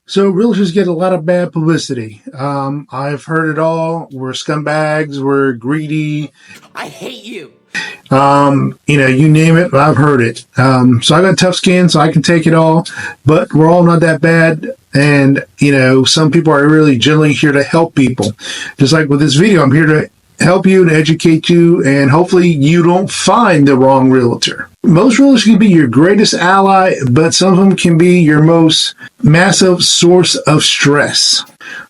So realtors get a lot of bad publicity. I've heard it all. We're scumbags. We're greedy. I hate you. You name it, I've heard it. So I got tough skin, so I can take it all, but we're all not that bad. And, some people are really generally here to help people. Just like with this video, I'm here to help you and educate you, and hopefully you don't find the wrong realtor. Most realtors can be your greatest ally, but some of them can be your most massive source of stress.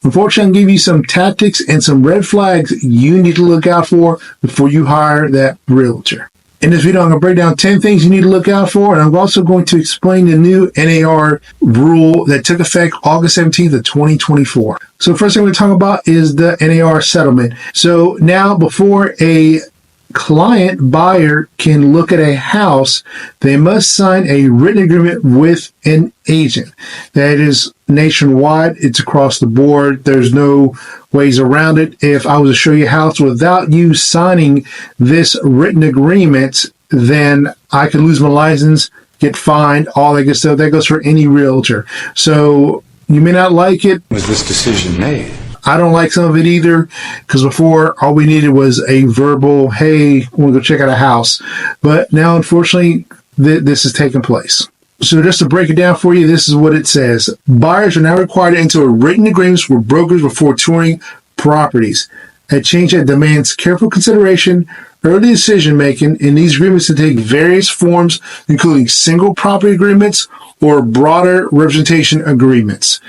Unfortunately, I'll give you some tactics and some red flags you need to look out for before you hire that realtor. In this video, I'm going to break down 10 things you need to look out for, and I'm also going to explain the new NAR rule that took effect August 17th of 2024. So first thing we're going to talk about is the NAR settlement. So now before a client buyer can look at a house, they must sign a written agreement with an agent. That is nationwide. It's across the board. There's no ways around it. If I was to show you a house without you signing this written agreement, then I could lose my license, get fined, all that good stuff. That goes for any realtor. So you may not like it. Was this decision made? I don't like some of it either, because before all we needed was a verbal, hey, we'll go check out a house. But now, unfortunately, this is taking place. So just to break it down for you, this is what it says. Buyers are now required to enter a written agreements with brokers before touring properties. A change that demands careful consideration, early decision making, and these agreements to take various forms, including single property agreements or broader representation agreements.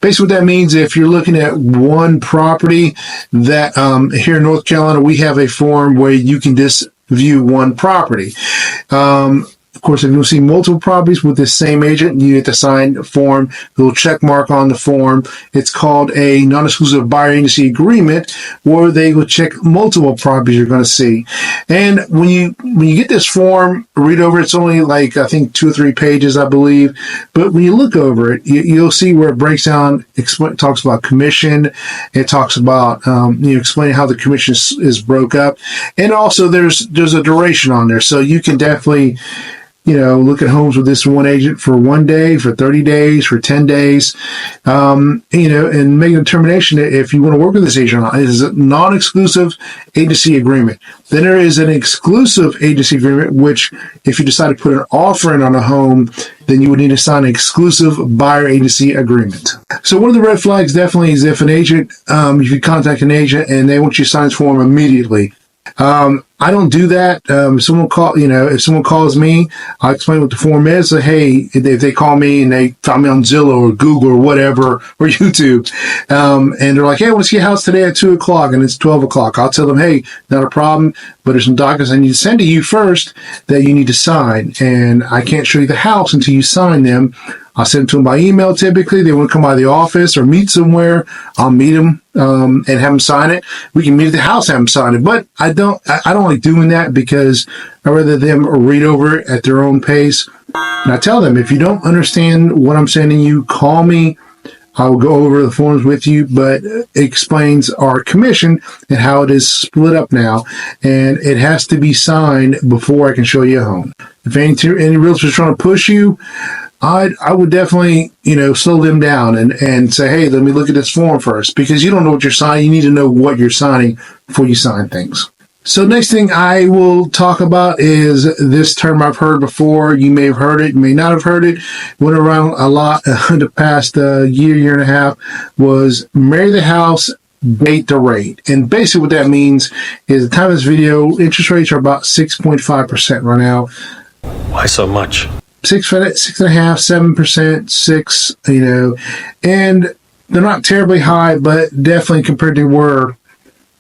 Basically, what that means, if you're looking at one property, that here in North Carolina, we have a form where you can just view one property. Of course, if you see multiple properties with the same agent, you have to sign a form, a little check mark on the form. It's called a non-exclusive buyer agency agreement, where they will check multiple properties you're going to see. And when you get this form, read over it. It's only like, I think, 2 or 3 pages, I believe. But when you look over it, you'll see where it breaks down, talks about commission. It talks about, explaining how the commission is broke up. And also there's a duration on there. So you can definitely, look at homes with this one agent for 1 day, for 30 days, for 10 days, and make a determination if you want to work with this agent or not. It is a non-exclusive agency agreement. Then there is an exclusive agency agreement, which if you decide to put an offer in on a home, then you would need to sign an exclusive buyer agency agreement. So one of the red flags definitely is if if you contact an agent and they want you to sign this form immediately. I don't do that. If someone calls me, I'll explain what the form is. So, hey, if they call me and they find me on Zillow or Google or whatever, or YouTube, and they're like, hey, I want to see a house today at 2:00 and it's 12:00. I'll tell them, hey, not a problem, but there's some documents I need to send to you first that you need to sign. And I can't show you the house until you sign them. I'll send it to them by email typically. They want to come by the office or meet somewhere. I'll meet them and have them sign it. We can meet at the house, have them sign it. But I don't like doing that, because I'd rather them read over it at their own pace. And I tell them, if you don't understand what I'm sending you, call me. I will go over the forms with you, but it explains our commission and how it is split up now. And it has to be signed before I can show you a home. If any realtor is trying to push you, I would definitely, slow them down and say, hey, let me look at this form first, because you don't know what you're signing. You need to know what you're signing before you sign things. So next thing I will talk about is this term I've heard before. You may have heard it, you may not have heard it. Went around a lot the past year and a half, was marry the house, date the rate. And basically what that means is, at the time of this video, interest rates are about 6.5% right now. Why so much? 6.5%, 7%, 6%, and they're not terribly high, but definitely compared to where,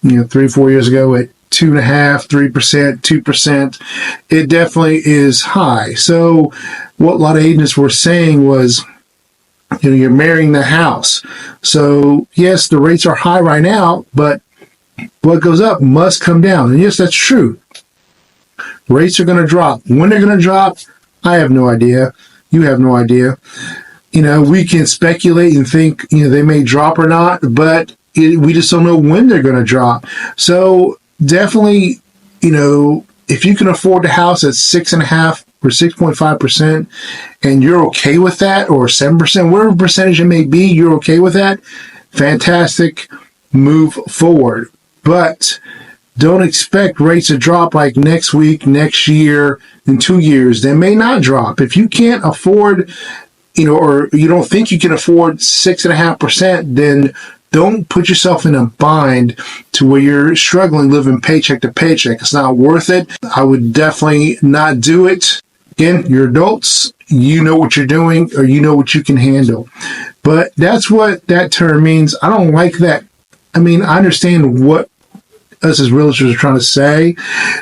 3-4 years ago at 2.5%, 3%, 2%, it definitely is high. So what a lot of agents were saying was, you're marrying the house. So yes, the rates are high right now, but what goes up must come down. And yes, that's true. Rates are going to drop. When they're going to drop, I have no idea. You have no idea. We can speculate and think, they may drop or not, but we just don't know when they're going to drop. So definitely, if you can afford the house at 6.5 or 6.5%, and you're okay with that, or 7%, whatever percentage it may be, you're okay with that, fantastic, move forward. But don't expect rates to drop like next week, next year, in 2 years. They may not drop. If you can't afford, or you don't think you can afford 6.5%, then don't put yourself in a bind to where you're struggling living paycheck to paycheck. It's not worth it. I would definitely not do it. Again, you're adults. You know what you're doing, or you know what you can handle. But that's what that term means. I don't like that. I mean, I understand what us as realtors are trying to say,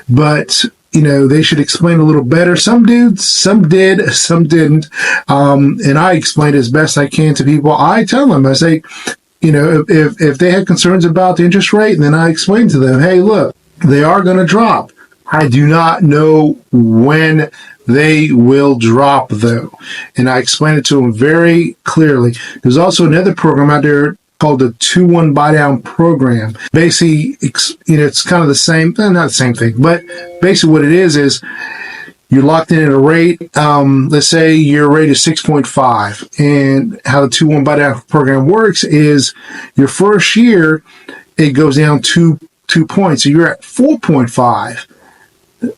but they should explain a little better. Some did, some didn't. And I explained as best I can to people. I tell them, I say, if they had concerns about the interest rate, then I explain to them, hey, look, they are going to drop. I do not know when they will drop, though. And I explained it to them very clearly. There's also another program out there called the 2-1 buydown program. Basically, it's kind of the same, not the same thing, but basically what it is you're locked in at a rate. Let's say your rate is 6.5, and how the 2-1 buydown program works is your first year, it goes down 2 points. So you're at 4.5.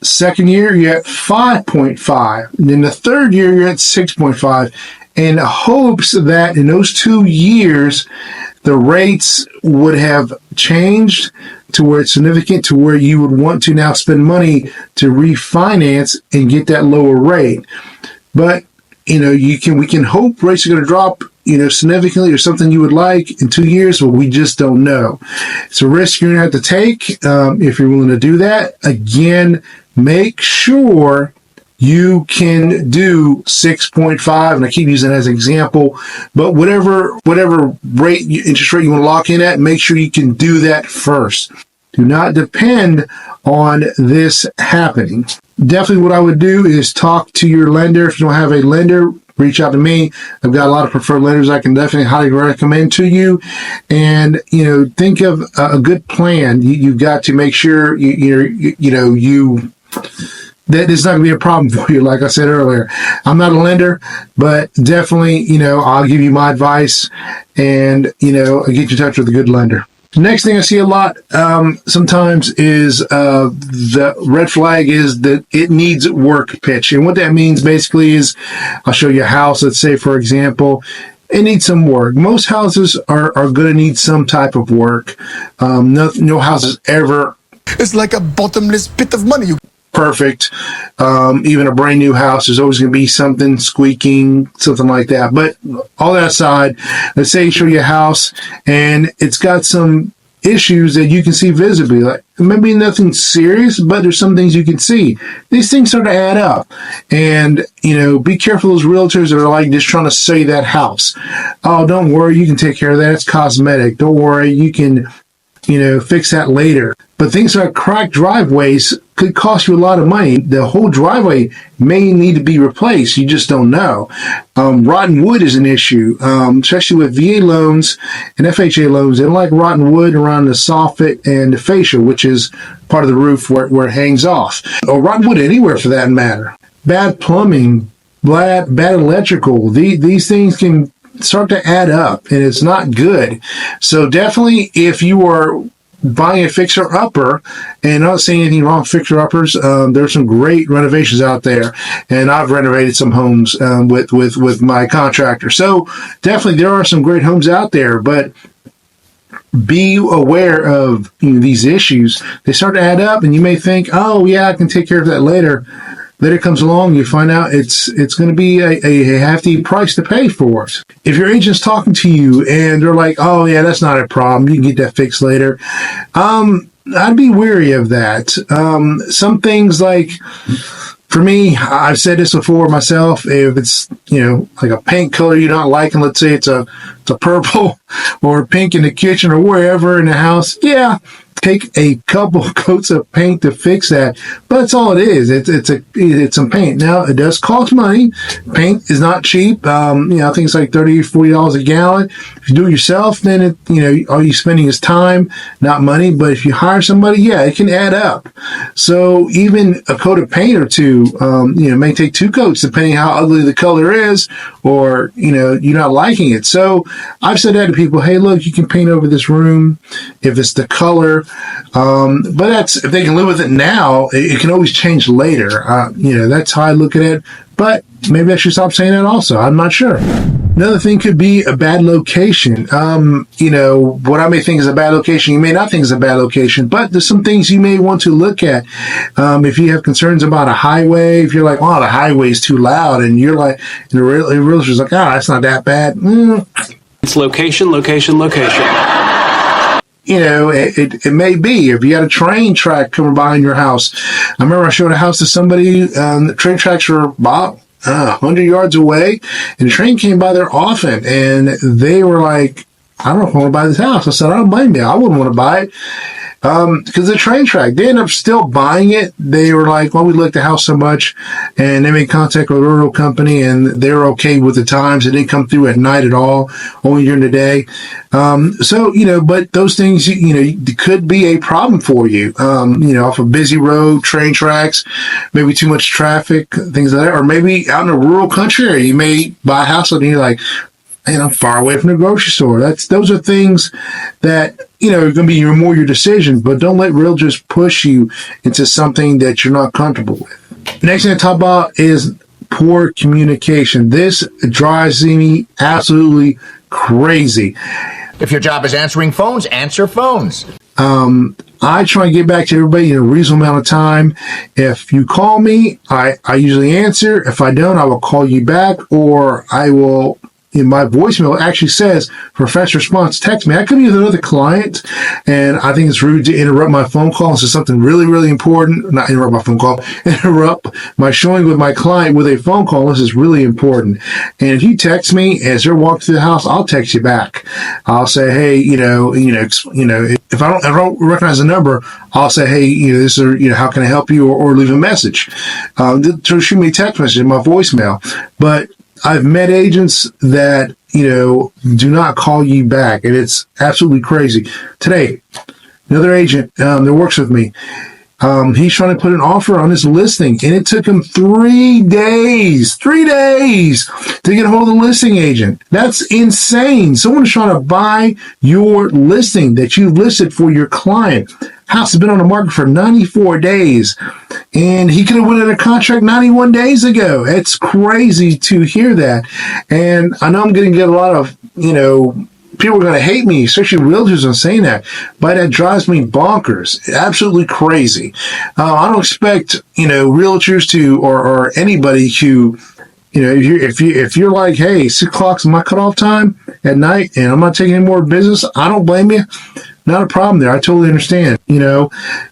Second year, you're at 5.5. And then the third year, you're at 6.5. In hopes that in those 2 years, the rates would have changed to where it's significant to where you would want to now spend money to refinance and get that lower rate. But, we can hope rates are going to drop, significantly, or something you would like in 2 years, but we just don't know. It's a risk you're going to have to take if you're willing to do that. Again, make sure you can do 6.5, and I keep using that as an example, but whatever interest rate you want to lock in at, make sure you can do that first. Do not depend on this happening. Definitely what I would do is talk to your lender. If you don't have a lender, reach out to me. I've got a lot of preferred lenders I can definitely highly recommend to you. And, think of a good plan. You've got to make sure that it's not going to be a problem for you. Like I said earlier, I'm not a lender, but definitely, I'll give you my advice and, I'll get you in touch with a good lender. The next thing I see a lot sometimes is the red flag is that it needs work pitch. And what that means basically is, I'll show you a house. Let's say, for example, it needs some work. Most houses are going to need some type of work. No house is ever. It's like a bottomless pit of money. Perfect. Even a brand new house, there's always going to be something squeaking, something like that. But all that aside, let's say you show you a house and it's got some issues that you can see visibly. Like maybe nothing serious, but there's some things you can see. These things start to add up. And, be careful those realtors that are like just trying to sell you that house. Oh, don't worry, you can take care of that. It's cosmetic. Don't worry, you can fix that later. But things like cracked driveways could cost you a lot of money. The whole driveway may need to be replaced. You just don't know. Rotten wood is an issue, especially with VA loans and FHA loans. They don't like rotten wood around the soffit and the fascia, which is part of the roof where it hangs off. Or rotten wood anywhere for that matter. Bad plumbing, bad electrical. These things can start to add up, and it's not good. So definitely, if you are buying a fixer-upper, and not saying anything wrong with fixer-uppers, there's some great renovations out there, and I've renovated some homes with my contractor. So definitely, there are some great homes out there, but be aware of these issues. They start to add up, and you may think, oh, yeah, I can take care of that later. Later comes along, you find out it's going to be a hefty price to pay for it. If your agent's talking to you and they're like, oh, yeah, that's not a problem, you can get that fixed later, I'd be wary of that. Some things like, for me, I've said this before myself, if it's, like a paint color you're not liking, let's say it's a purple or pink in the kitchen or wherever in the house, yeah, take a couple coats of paint to fix that, but that's all it is. It's some paint. Now, it does cost money. Paint is not cheap. I think it's like $30-$40 a gallon. If you do it yourself, then all you're spending is time, not money. But if you hire somebody, yeah, it can add up. So even a coat of paint or two, may take 2 coats depending how ugly the color is, or you're not liking it. So I've said that to people. Hey, look, you can paint over this room if it's the color. But that's, if they can live with it now, it can always change later. That's how I look at it. But maybe I should stop saying that also. I'm not sure. Another thing could be a bad location. What I may think is a bad location, you may not think is a bad location, but there's some things you may want to look at. If you have concerns about a highway, if you're like, oh, the highway is too loud, and you're like, and the realtor's like, that's not that bad. It's location. It may be. If you got a train track coming behind your house. I remember I showed a house to somebody, the train tracks were about 100 yards away, and the train came by there often, and they were like, I don't know if I want to buy this house. I said, I don't blame you. I wouldn't want to buy it. Because the train track, they ended up still buying it. They were like, well, we liked the house so much, and they made contact with a rural company, and they're okay with the times. It didn't come through at night at all, only during the day. But those things, could be a problem for you. Off a busy road, train tracks, maybe too much traffic, things like that, or maybe out in a rural country area, you may buy a house and you're like, man, I'm far away from the grocery store. Those are things that, are going to be your decision, but don't let realtors push you into something that you're not comfortable with. Next thing to talk about is poor communication. This drives me absolutely crazy. If your job is answering phones, answer phones. I try and get back to everybody in a reasonable amount of time. If you call me, I usually answer. If I don't, I will call you back, or I will, in my voicemail, it actually says, for fast response, text me. I could be with another client, and I think it's rude to interrupt my phone call and say something really, really important. Not interrupt my phone call, interrupt my showing with my client with a phone call. This is really important. And if you text me as you're walking through the house, I'll text you back. I'll say, hey, if I don't recognize the number, I'll say, hey, this is, how can I help you, or leave a message. To shoot me a text message in my voicemail. But I've met agents that, do not call you back, and it's absolutely crazy. Today, another agent that works with me, he's trying to put an offer on his listing, and it took him 3 days to get a hold of the listing agent. That's insane. Someone's trying to buy your listing that you listed for your client. House has been on the market for 94 days, and he could have went in a contract 91 days ago. It's crazy to hear that. And I know I'm going to get a lot of, people are going to hate me, especially realtors, on saying that, but that drives me bonkers. Absolutely crazy. I don't expect, realtors to, or anybody who, if you're like, hey, 6 o'clock's my cutoff time at night, and I'm not taking any more business, I don't blame you. Not a problem there. I totally understand,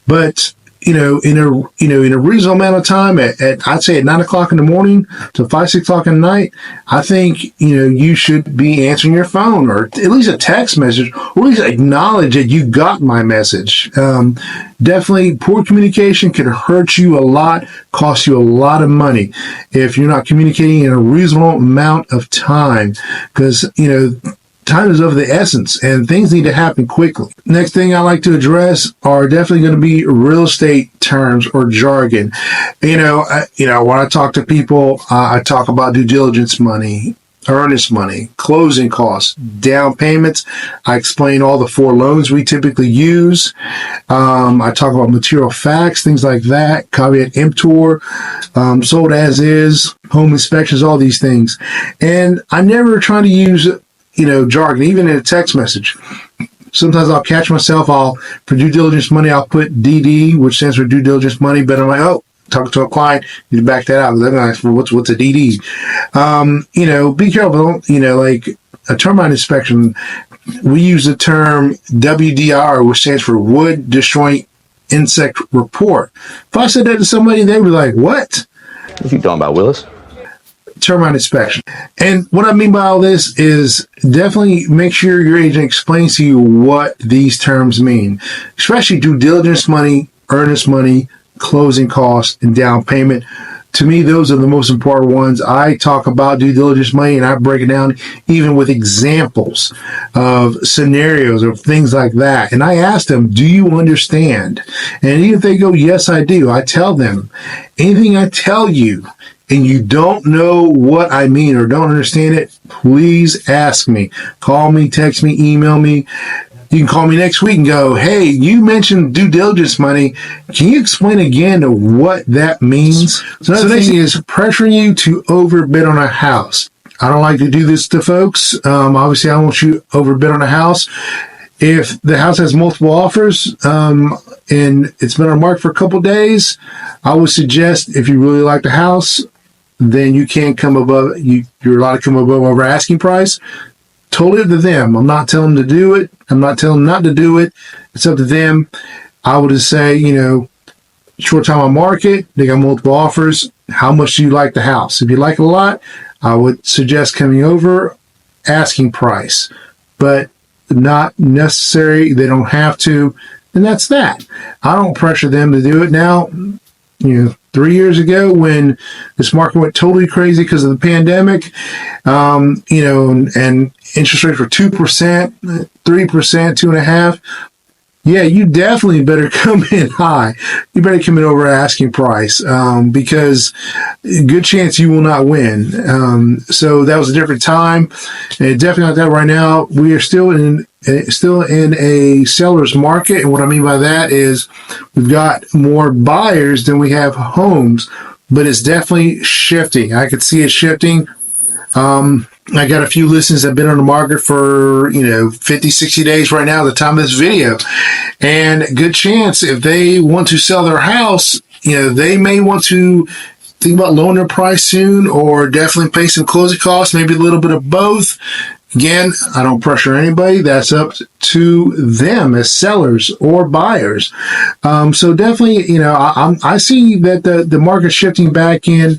but in a reasonable amount of time, I'd say at 9 o'clock in the morning to 5, 6 o'clock at night, I think, you should be answering your phone, or at least a text message, or at least acknowledge that you got my message. Definitely poor communication can hurt you a lot, cost you a lot of money if you're not communicating in a reasonable amount of time, because, time is of the essence, and things need to happen quickly. Next thing I like to address are definitely going to be real estate terms or jargon. When I talk to people, I talk about due diligence money, earnest money, closing costs, down payments. I explain all the 4 loans we typically use. I talk about material facts, things like that, caveat emptor, sold as is, home inspections, all these things. And I never try to use jargon, even in a text message. Sometimes I'll catch myself. For due diligence money, I'll put DD, which stands for due diligence money, but I'm like, talking to a client, you back that out. They're going to ask for what's a DD. Be careful. Like a termite inspection, we use the term WDIR, which stands for Wood Destroying Insect Report. If I said that to somebody, they'd be like, what? What are you talking about, Willis? termite inspection. And what I mean by all this is definitely make sure your agent explains to you what these terms mean, especially due diligence money, earnest money, closing costs, and down payment. To me, those are the most important ones. I talk about due diligence money and I break it down even with examples of scenarios or things like that. And I ask them, do you understand? And even if they go, yes, I do, I tell them, anything I tell you and you don't know what I mean or don't understand it, please ask me. Call me, text me, email me. You can call me next week and go, hey, you mentioned due diligence money. Can you explain again to what that means? So another thing is pressuring you to overbid on a house. I don't like to do this to folks. Obviously, I don't want you to overbid on a house. If the house has multiple offers and it's been on the market for a couple days, I would suggest if you really like the house, then you can't come above, you're allowed to come above over asking price. Totally up to them. I'm not telling them to do it. I'm not telling them not to do it. It's up to them. I would just say, short time on market, they got multiple offers. How much do you like the house? If you like it a lot, I would suggest coming over asking price, but not necessary. They don't have to. And that's that. I don't pressure them to do it now. 3 years ago when this market went totally crazy because of the pandemic, and interest rates were 2%, 3%, 2.5%. Yeah, you definitely better come in high. You better come in over asking price because good chance you will not win. So that was a different time. And definitely not that right now. We are still in a seller's market. And what I mean by that is we've got more buyers than we have homes, but it's definitely shifting. I could see it shifting. I got a few listings that have been on the market for, 50, 60 days right now at the time of this video. And good chance if they want to sell their house, they may want to think about lowering their price soon or definitely pay some closing costs, maybe a little bit of both. Again, I don't pressure anybody. That's up to them as sellers or buyers. So definitely, I see that the market's shifting back in,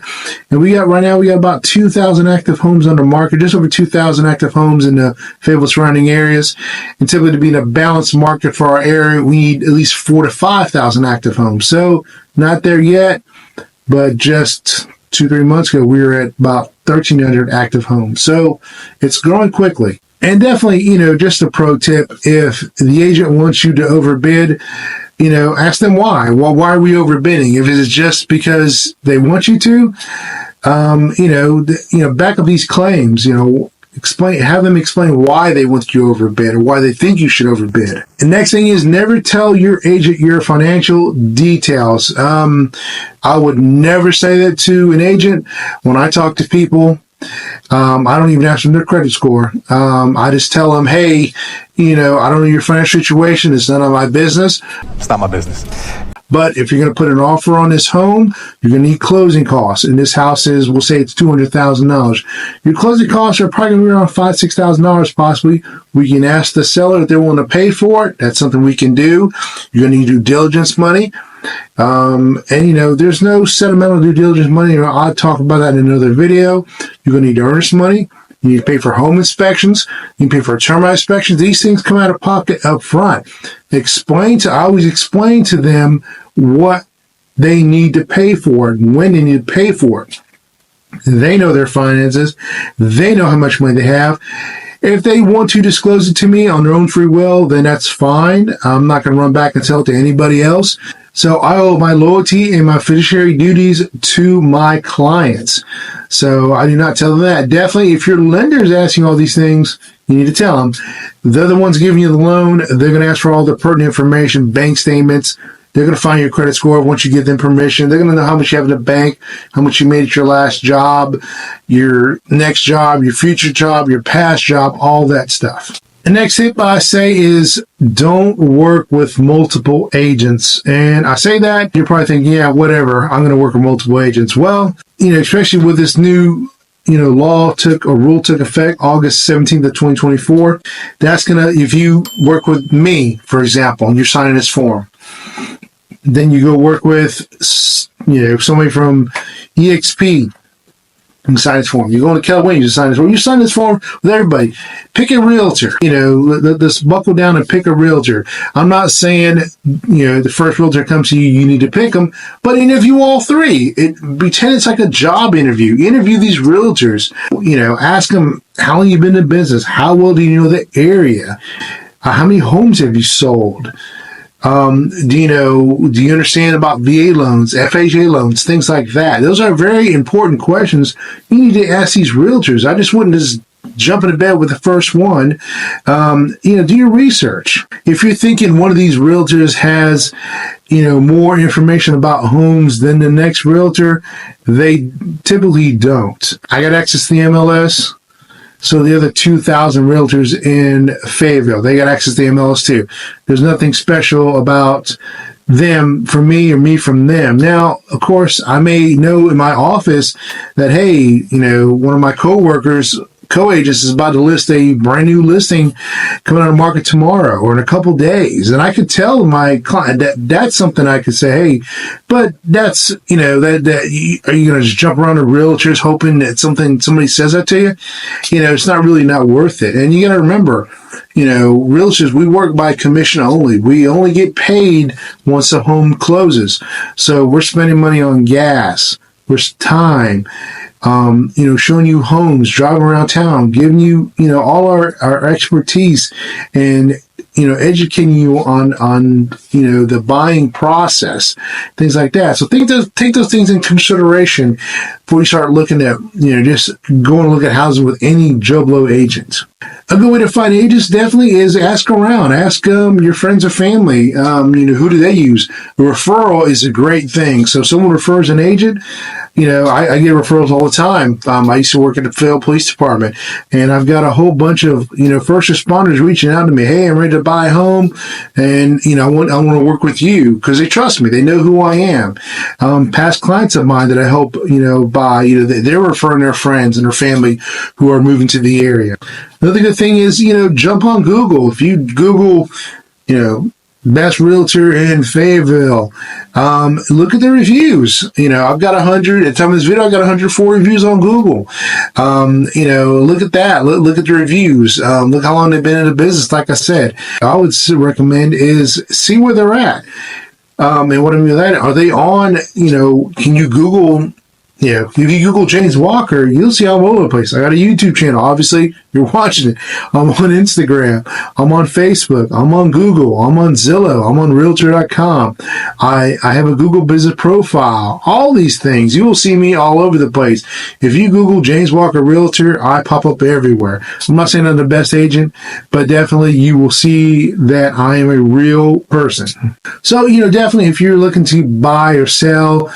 and we got about 2,000 active homes on the market, just over 2,000 active homes in the Fayetteville surrounding areas. And typically to be in a balanced market for our area, we need at least 4,000 to 5,000 active homes. So not there yet, but just 2-3 months ago, we were at about 1,300 active homes. So it's growing quickly. And definitely, just a pro tip, if the agent wants you to overbid, ask them why. Well, why are we overbidding? If it's just because they want you to, back up these claims, have them explain why they want you to overbid or why they think you should overbid. The next thing is never tell your agent your financial details. I would never say that to an agent. When I talk to people, I don't even ask them their credit score. I just tell them, hey, I don't know your financial situation. It's none of my business. It's not my business. But if you're going to put an offer on this home, you're going to need closing costs. And this house is, we'll say it's $200,000. Your closing costs are probably going to be around $5,000, $6,000 possibly. We can ask the seller if they're willing to pay for it. That's something we can do. You're going to need due diligence money. There's no set amount of due diligence money. I'll talk about that in another video. You're going to need earnest money. You need to pay for home inspections. You can pay for termite inspections. These things come out of pocket up front. I always explain to them what they need to pay for it and when they need to pay for it. They know their finances. They know how much money they have. If they want to disclose it to me on their own free will, then that's fine. I'm not going to run back and tell it to anybody else. So I owe my loyalty and my fiduciary duties to my clients. So I do not tell them that. Definitely, if your lender is asking all these things, you need to tell them. They're the ones giving you the loan. They're going to ask for all the pertinent information, bank statements. They're going to find your credit score once you give them permission. They're going to know how much you have in the bank, how much you made at your last job, your next job, your future job, your past job, all that stuff. The next tip I say is don't work with multiple agents. And I say that, you're probably thinking, yeah, whatever, I'm going to work with multiple agents. Well, especially with this new rule took effect August 17th of 2024. That's going to, if you work with me, for example, and you're signing this form, then you go work with, somebody from EXP, and sign this form. You go to Keller Williams, you sign this form. You sign this form with everybody. Pick a realtor. Let's buckle down and pick a realtor. I'm not saying, the first realtor comes to you, you need to pick them, but interview all three. Pretend it's like a job interview. Interview these realtors. Ask them, how long you been in business? How well do you know the area? How many homes have you sold? Do you understand about VA loans, FHA loans, things like that? Those are very important questions you need to ask these realtors. I just wouldn't just jump into bed with the first one. Do your research. If you're thinking one of these realtors has, more information about homes than the next realtor, they typically don't. I got access to the MLS. So the other 2,000 realtors in Fayetteville, they got access to the MLS too. There's nothing special about them from me or me from them. Now, of course, I may know in my office that, hey, one of my co-agents is about to list a brand new listing coming on the market tomorrow or in a couple days. And I could tell my client that's something I could say, hey, but that's, are you going to just jump around to realtors hoping that somebody says that to you? It's not worth it. And you got to remember, realtors, we work by commission only. We only get paid once the home closes. So we're spending money on gas, time, showing you homes, driving around town, giving you, all our expertise and, educating you on, the buying process, things like that. So take those things in consideration before you start looking at, just going to look at houses with any Joe Blow agent. A good way to find agents definitely is ask around. Ask your friends or family, who do they use? A referral is a great thing. So if someone refers an agent, I get referrals all the time. I used to work at the Fayetteville Police Department, and I've got a whole bunch of, first responders reaching out to me. Hey, I'm ready to buy a home, and, I want to work with you because they trust me. They know who I am. Past clients of mine that I help, buy, they're referring their friends and their family who are moving to the area. Another good thing is, jump on Google. If you Google, best realtor in Fayetteville, look at the reviews. I've got 100, at the time of this video, I've got 104 reviews on Google. Look at that. Look at the reviews. Look how long they've been in the business. Like I said, I would recommend is see where they're at. And what I mean by that, are they on, can you Google, if you Google James Walker, you'll see I'm all over the place. I got a YouTube channel. Obviously, you're watching it. I'm on Instagram. I'm on Facebook. I'm on Google. I'm on Zillow. I'm on Realtor.com. I have a Google business profile. All these things. You will see me all over the place. If you Google James Walker Realtor, I pop up everywhere. I'm not saying I'm the best agent, but definitely you will see that I am a real person. So, definitely if you're looking to buy or sell,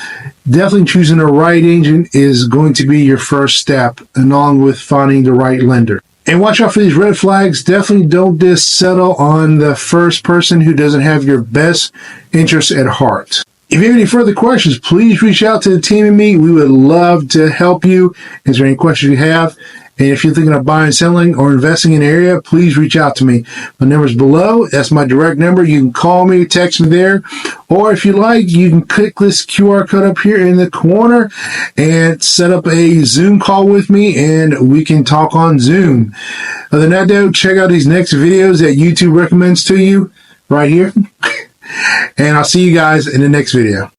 definitely choosing the right agent is going to be your first step, along with finding the right lender. And watch out for these red flags. Definitely don't just settle on the first person who doesn't have your best interests at heart. If you have any further questions, please reach out to the team and me. We would love to help you. Is there any questions you have? And if you're thinking of buying, selling, or investing in an area, please reach out to me. My number's below. That's my direct number. You can call me, text me there. Or if you like, you can click this QR code up here in the corner and set up a Zoom call with me, and we can talk on Zoom. Other than that, though, check out these next videos that YouTube recommends to you right here. And I'll see you guys in the next video.